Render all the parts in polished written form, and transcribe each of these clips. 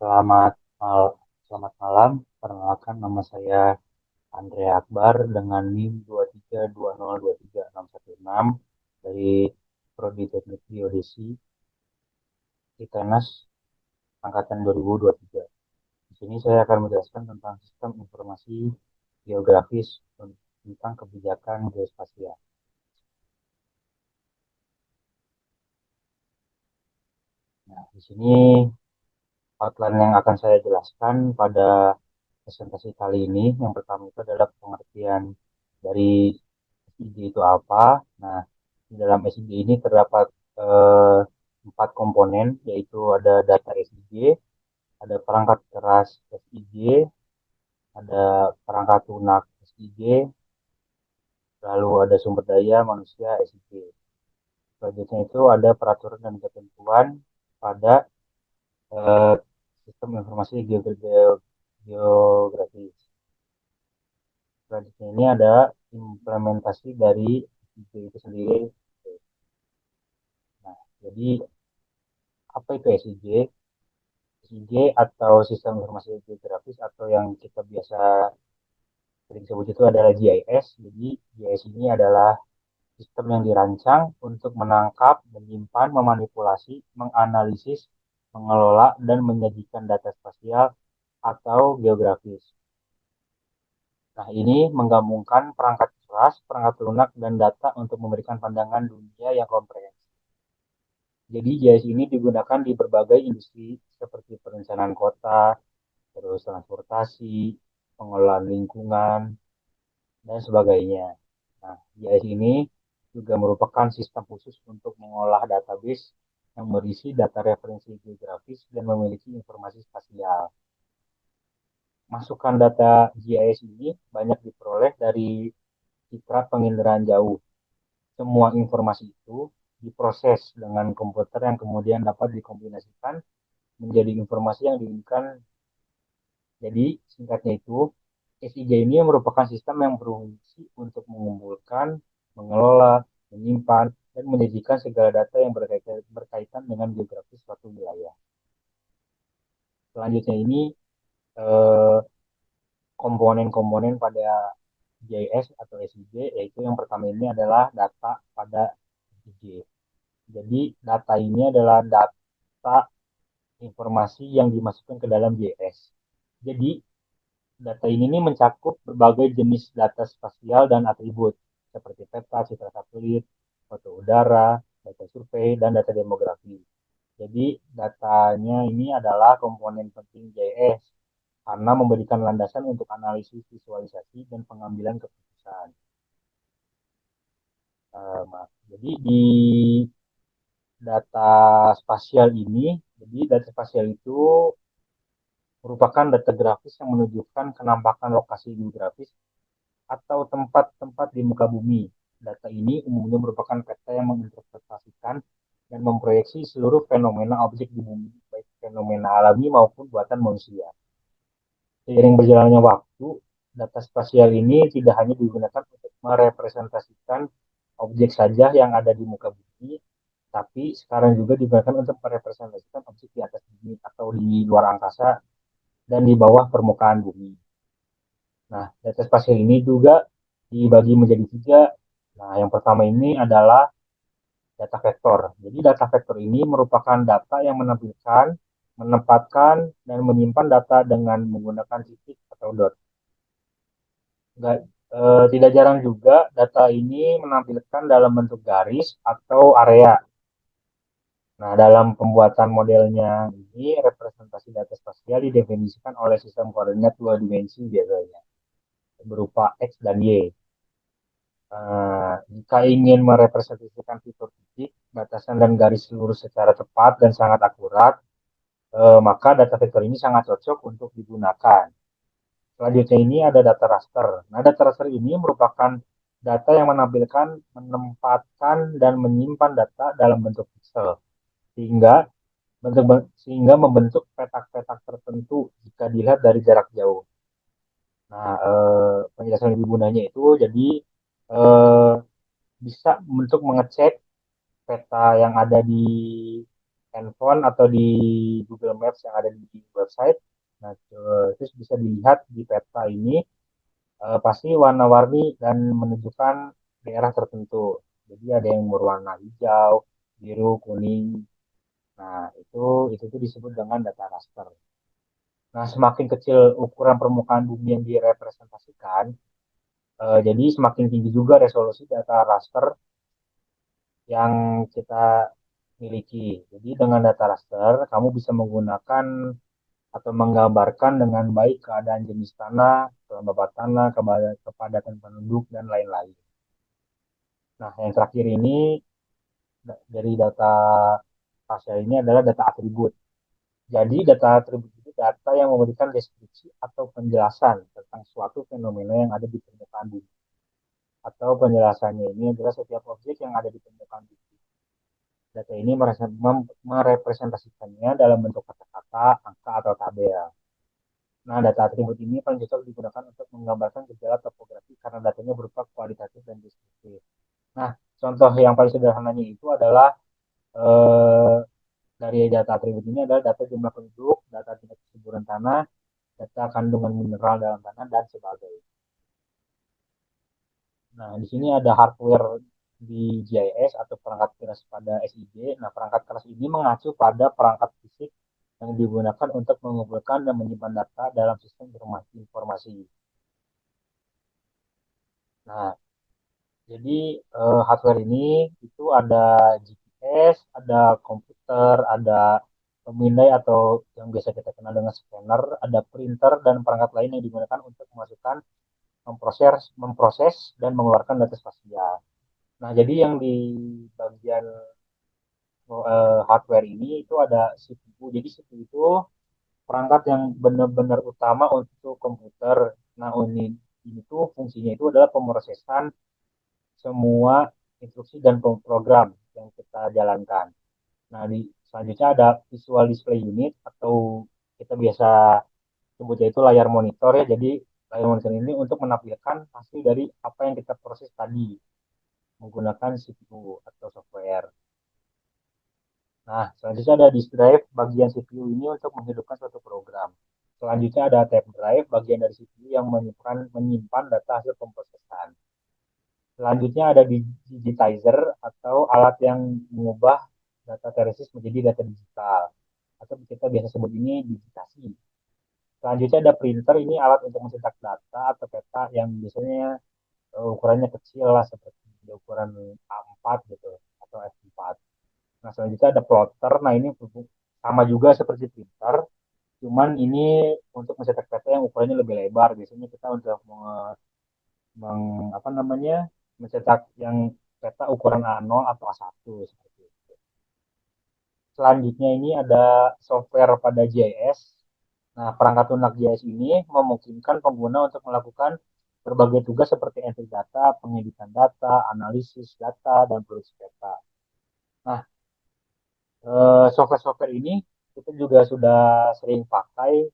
Selamat selamat malam. Perkenalkan nama saya Andre Akbar dengan NIM 2320236166 dari Prodi Teknik Geodesi ITENAS angkatan 2023. Di sini saya akan menjelaskan tentang sistem informasi geografis tentang kebijakan geospasial. Nah, di sini outline yang akan saya jelaskan pada presentasi kali ini, yang pertama itu adalah pengertian dari SIG itu apa. Nah, di dalam SIG ini terdapat eh, 4 komponen, yaitu ada data SIG, ada perangkat keras SIG, ada perangkat lunak SIG, lalu ada sumber daya manusia SIG. Selanjutnya itu ada peraturan dan ketentuan pada eh, sistem informasi geografis. Selanjutnya ini ada implementasi dari SIG itu sendiri. Nah, jadi apa itu SIG? SIG atau Sistem Informasi Geografis atau yang kita biasa sering sebut itu adalah GIS. Jadi GIS ini adalah sistem yang dirancang untuk menangkap, menyimpan, memanipulasi, menganalisis, mengelola, dan menyajikan data spasial atau geografis. Nah, ini menggabungkan perangkat keras, perangkat lunak, dan data untuk memberikan pandangan dunia yang komprehensif. Jadi GIS ini digunakan di berbagai industri seperti perencanaan kota, terus transportasi, pengelolaan lingkungan, dan sebagainya. Nah, GIS ini juga merupakan sistem khusus untuk mengolah database yang berisi data referensi geografis dan memiliki informasi spasial. Masukan data GIS ini banyak diperoleh dari citra penginderaan jauh. Semua informasi itu diproses dengan komputer yang kemudian dapat dikombinasikan menjadi informasi yang diinginkan. Jadi, singkatnya itu, SIG ini merupakan sistem yang berfungsi untuk mengumpulkan, mengelola, menyimpan, dan menyajikan segala data yang berkaitan dengan geografis suatu wilayah. Selanjutnya ini eh, komponen-komponen pada GIS atau SIG, yaitu yang pertama ini adalah data pada SIG. Jadi data ini adalah data informasi yang dimasukkan ke dalam GIS. Jadi data ini nih mencakup berbagai jenis data spasial dan atribut seperti peta, citra satelit, foto udara, data survei, dan data demografi. Jadi datanya ini adalah komponen penting GIS karena memberikan landasan untuk analisis, visualisasi, dan pengambilan keputusan. Jadi di data spasial ini, jadi data spasial itu merupakan data grafis yang menunjukkan kenampakan lokasi geografis atau tempat-tempat di muka bumi. Data ini umumnya merupakan peta yang menginterpretasikan dan memproyeksi seluruh fenomena objek di bumi, baik fenomena alami maupun buatan manusia. Seiring berjalannya waktu, data spasial ini tidak hanya digunakan untuk merepresentasikan objek saja yang ada di muka bumi, tapi sekarang juga digunakan untuk merepresentasikan objek di atas bumi atau di luar angkasa dan di bawah permukaan bumi. Nah, data spasial ini juga dibagi menjadi tiga. Nah, yang pertama ini adalah data vektor. Jadi data vektor ini merupakan data yang menampilkan, menempatkan, dan menyimpan data dengan menggunakan titik atau dot. Nggak, tidak jarang juga data ini menampilkan dalam bentuk garis atau area. Nah, dalam pembuatan modelnya ini, representasi data spasial didefinisikan oleh sistem koordinat dua dimensi biasanya, berupa X dan Y. Jika ingin merepresentasikan fitur titik, batasan dan garis lurus secara tepat dan sangat akurat, maka data vektor ini sangat cocok untuk digunakan. Selanjutnya ini ada data raster. Nah, data raster ini merupakan data yang menampilkan, menempatkan, dan menyimpan data dalam bentuk pixel, sehingga sehingga membentuk petak-petak tertentu jika dilihat dari jarak jauh. Nah, penjelasan lebih gunanya itu jadi eh, bisa untuk mengecek peta yang ada di handphone atau di Google Maps yang ada di website. Nah, terus bisa dilihat di peta ini pasti warna-warni dan menunjukkan daerah tertentu. Jadi ada yang berwarna hijau, biru, kuning. Nah, itu tuh disebut dengan data raster. Nah, semakin kecil ukuran permukaan bumi yang direpresentasikan, jadi semakin tinggi juga resolusi data raster yang kita miliki. Jadi dengan data raster, kamu bisa menggunakan atau menggambarkan dengan baik keadaan jenis tanah, kelembaban tanah, kepadatan penduduk, dan lain-lain. Nah, yang terakhir ini dari data spasial ini adalah data atribut. Jadi data atribut itu data yang memberikan deskripsi atau penjelasan tentang suatu fenomena yang ada di permukaan bumi. Atau penjelasannya ini adalah setiap objek yang ada di permukaan bumi. Data ini merepresentasikannya dalam bentuk kata-kata, angka, atau tabel. Nah, data atribut ini paling cocok digunakan untuk menggambarkan gejala topografi karena datanya berupa kualitatif dan deskriptif. Nah, contoh yang paling sederhananya itu adalah eh, dari data atribut ini adalah data jumlah penduduk, data tingkat kesuburan tanah, data kandungan mineral dalam tanah, dan sebagainya. Nah, di sini ada hardware di GIS atau perangkat keras pada SIG. Nah, perangkat keras ini mengacu pada perangkat fisik yang digunakan untuk mengumpulkan dan menyimpan data dalam sistem informasi. Nah, jadi hardware ini itu ada GPS, ada komputer, ada pemindai atau yang biasa kita kenal dengan scanner, ada printer dan perangkat lain yang digunakan untuk memasukkan, memproses dan mengeluarkan data spasial. Nah, jadi yang di bagian hardware ini itu ada CPU. Jadi CPU itu perangkat yang benar-benar utama untuk komputer. Nah, ini tuh fungsinya itu adalah pemrosesan semua instruksi dan program yang kita jalankan. Nah, selanjutnya ada visual display unit atau kita biasa sebutnya itu layar monitor ya. Jadi layar monitor ini untuk menampilkan hasil dari apa yang kita proses tadi menggunakan CPU atau software. Nah, selanjutnya ada disk drive bagian CPU ini untuk menghidupkan suatu program. Selanjutnya ada tape drive bagian dari CPU yang menyimpan data hasil pemrosesan. Selanjutnya ada digitizer atau alat yang mengubah data teresis menjadi data digital. Atau kita biasa sebut ini digitasi. Selanjutnya ada printer, ini alat untuk mencetak data atau peta yang biasanya ukurannya kecil lah seperti ukuran A4 gitu atau F4. Nah, selanjutnya ada plotter. Nah, ini sama juga seperti printer, cuman ini untuk mencetak peta yang ukurannya lebih lebar. Biasanya kita untuk apa namanya mencetak yang peta ukuran A0 atau A1 seperti itu. Selanjutnya ini ada software pada GIS. Nah, perangkat lunak GIS ini memungkinkan pengguna untuk melakukan berbagai tugas seperti entry data, pengeditan data, analisis data, dan produksi peta. Nah, software-software ini kita juga sudah sering pakai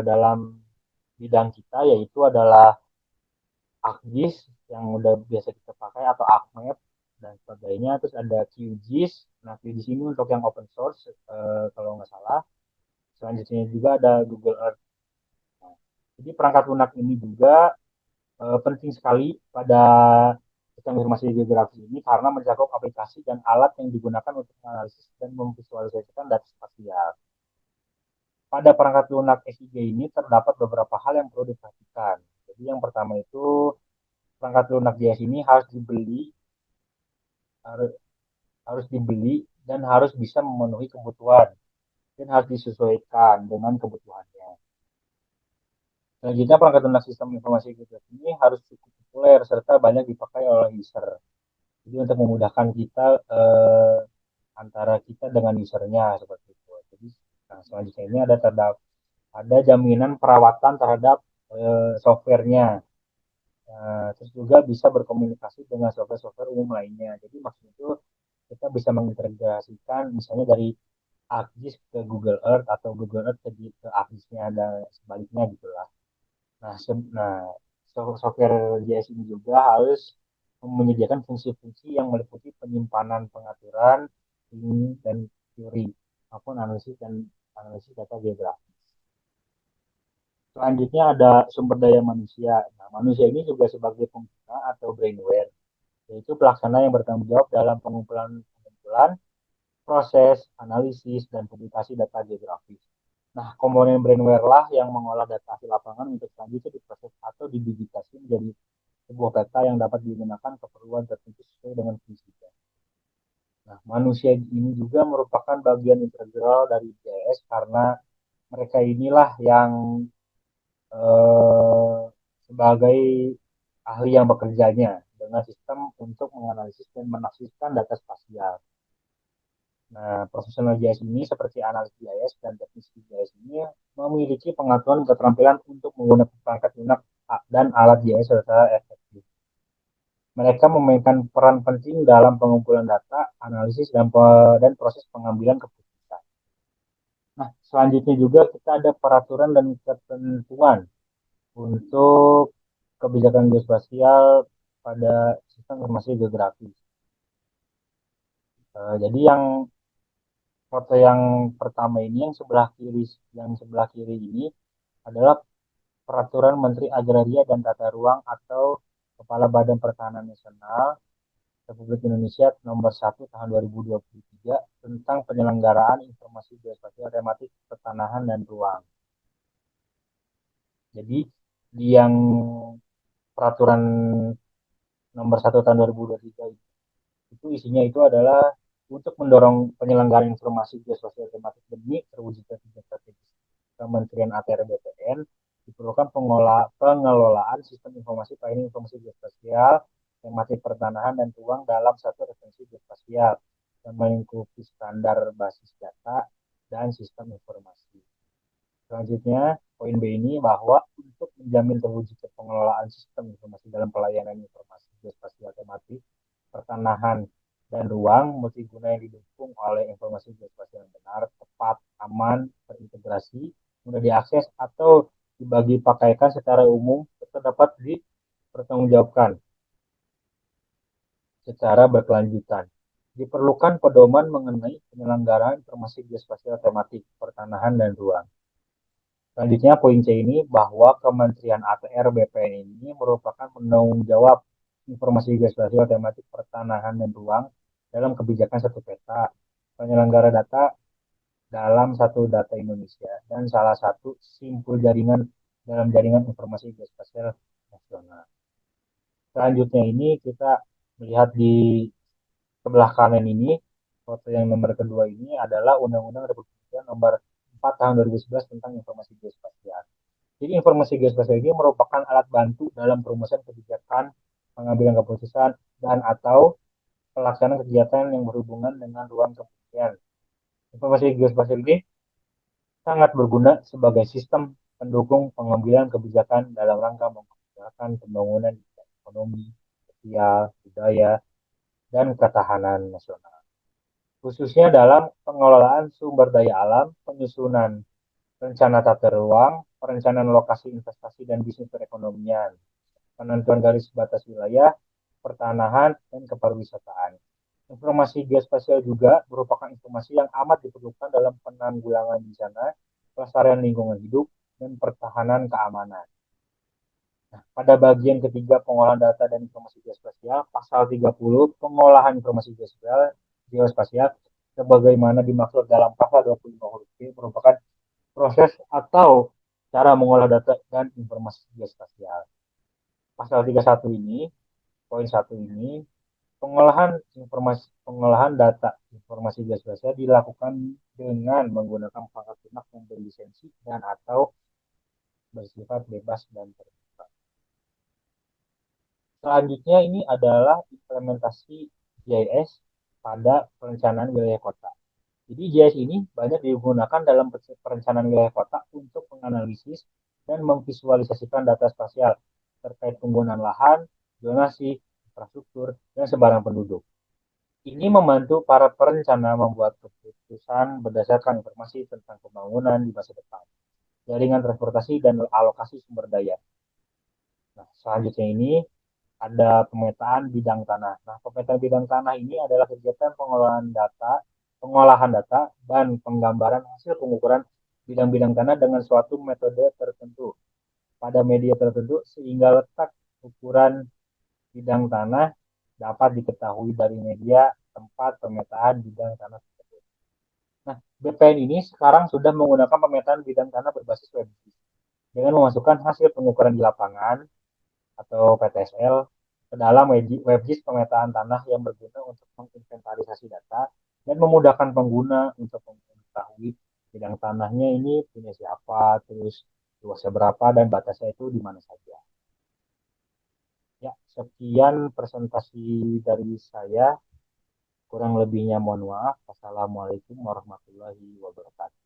dalam bidang kita, yaitu adalah ArcGIS yang udah biasa kita pakai atau ArcMap dan sebagainya. Terus ada QGIS. Nah, QGIS ini untuk yang open source kalau nggak salah. Selanjutnya juga ada Google Earth. Nah, jadi perangkat lunak ini juga penting sekali pada sistem informasi geografis ini karena mencakup aplikasi dan alat yang digunakan untuk menganalisis dan memvisualisasikan data spasial. Pada perangkat lunak SIG ini terdapat beberapa hal yang perlu diperhatikan. Jadi yang pertama itu perangkat lunak GIS ini harus, harus dibeli dan harus bisa memenuhi kebutuhan dan harus disesuaikan dengan kebutuhannya. Selanjutnya perangkat lunak sistem informasi geografis ini harus cukup populer serta banyak dipakai oleh user. Jadi untuk memudahkan kita antara kita dengan usernya seperti itu. Jadi nah, selanjutnya ini ada jaminan perawatan terhadap softwarenya. Terus juga bisa berkomunikasi dengan software-software umum lainnya. Jadi maksudnya itu kita bisa mengintegrasikan misalnya dari ArcGIS ke Google Earth atau Google Earth ke ArcGIS-nya dan sebaliknya gitulah. Nah, nah software JS ini juga harus menyediakan fungsi-fungsi yang meliputi penyimpanan pengaturan, dan teori maupun analisis data geografis. Selanjutnya ada sumber daya manusia. Nah, manusia ini juga sebagai pengguna atau brainware, yaitu pelaksana yang bertanggung jawab dalam pengumpulan, proses, analisis, dan publikasi data geografis. Nah, komponen brainware lah yang mengolah data hasil lapangan untuk selanjutnya diproses atau didigitasi menjadi sebuah peta yang dapat digunakan keperluan tertentu sesuai dengan fungsinya. Nah, manusia ini juga merupakan bagian integral dari GIS karena mereka inilah yang eh, sebagai ahli yang bekerjanya dengan sistem untuk menganalisis dan menafsirkan data spasial. Nah, profesional GIS ini seperti analis GIS dan teknisi GIS ini memiliki pengetahuan keterampilan untuk menggunakan perangkat lunak dan alat GIS secara efektif. Mereka memainkan peran penting dalam pengumpulan data, analisis, dan proses pengambilan keputusan. Nah, selanjutnya juga kita ada peraturan dan ketentuan untuk kebijakan geospasial pada sistem informasi geografis. Jadi foto yang pertama ini yang sebelah kiri ini adalah peraturan Menteri Agraria dan Tata Ruang atau Kepala Badan Pertahanan Nasional Republik Indonesia nomor 1 tahun 2023 tentang penyelenggaraan informasi geospasial tematik pertanahan dan ruang. Jadi di yang peraturan nomor 1 tahun 2023 itu isinya itu adalah untuk mendorong penyelenggaraan informasi geospasial tematik demi terwujudnya tujuan strategis Kementerian ATR BPN diperlukan pengelolaan sistem informasi pelayanan informasi geospasial tematik pertanahan dan ruang dalam satu referensi geospasial yang mengikuti standar basis data dan sistem informasi. Selanjutnya, poin B ini bahwa untuk menjamin terwujudnya pengelolaan sistem informasi dalam pelayanan informasi geospasial tematik, pertanahan, dan ruang multiguna yang didukung oleh informasi geospasial yang benar, tepat, aman, terintegrasi, mudah diakses, atau dibagi pakaikan secara umum, tetap dapat dipertanggungjawabkan secara berkelanjutan. Diperlukan pedoman mengenai penyelenggaraan informasi geospasial tematik, pertanahan, dan ruang. Selanjutnya poin C ini bahwa Kementerian ATR BPN ini merupakan penanggung jawab informasi geospasial tematik pertanahan dan ruang dalam kebijakan satu peta, penyelenggara data dalam satu data Indonesia, dan salah satu simpul jaringan dalam jaringan informasi geospasial nasional. Selanjutnya ini kita melihat di sebelah kanan ini, foto yang nomor kedua ini adalah Undang-Undang Republik Indonesia nomor 4 tahun 2011 tentang informasi geospasial. Jadi informasi geospasial ini merupakan alat bantu dalam perumusan kebijakan, pengambilan keputusan, dan atau pelaksanaan kegiatan yang berhubungan dengan ruang kementerian. Informasi geospasial ini sangat berguna sebagai sistem pendukung pengambilan kebijakan dalam rangka menggerakkan pembangunan ekonomi, sosial, budaya, dan ketahanan nasional. Khususnya dalam pengelolaan sumber daya alam, penyusunan rencana tata ruang, perencanaan lokasi investasi dan bisnis perekonomian, penentuan garis batas wilayah, pertanahan, dan kepariwisataan. Informasi geospasial juga merupakan informasi yang amat diperlukan dalam penanggulangan bencana, pelestarian lingkungan hidup, dan pertahanan keamanan. Nah, pada bagian ketiga pengolahan data dan informasi geospasial, pasal 30 pengolahan informasi geospasial sebagaimana dimaksud dalam pasal 25 huruf B merupakan proses atau cara mengolah data dan informasi geospasial. Pasal 31 ini, poin 1 ini, pengolahan data informasi geospasial dilakukan dengan menggunakan perangkat lunak yang berlisensi dan atau bersifat bebas dan terbuka. Selanjutnya ini adalah implementasi GIS pada perencanaan wilayah kota. Jadi GIS ini banyak digunakan dalam perencanaan wilayah kota untuk menganalisis dan memvisualisasikan data spasial terkait penggunaan lahan, zonasi, infrastruktur, dan sebaran penduduk. Ini membantu para perencana membuat keputusan berdasarkan informasi tentang pembangunan di masa depan, jaringan transportasi, dan alokasi sumber daya. Nah, selanjutnya ini ada pemetaan bidang tanah. Nah, pemetaan bidang tanah ini adalah kegiatan pengelolaan data, pengolahan data, dan penggambaran hasil pengukuran bidang-bidang tanah dengan suatu metode tertentu pada media tertentu sehingga letak ukuran bidang tanah dapat diketahui dari media tempat pemetaan bidang tanah tersebut. Nah, BPN ini sekarang sudah menggunakan pemetaan bidang tanah berbasis web dengan memasukkan hasil pengukuran di lapangan atau PTSL ke dalam WebGIS pemetaan tanah yang berguna untuk menginventarisasi data dan memudahkan pengguna untuk mengetahui bidang tanahnya ini punya siapa, terus luasnya berapa, dan batasnya itu di mana saja. Ya, sekian presentasi dari saya. Kurang lebihnya mohon maaf. Wassalamualaikum warahmatullahi wabarakatuh.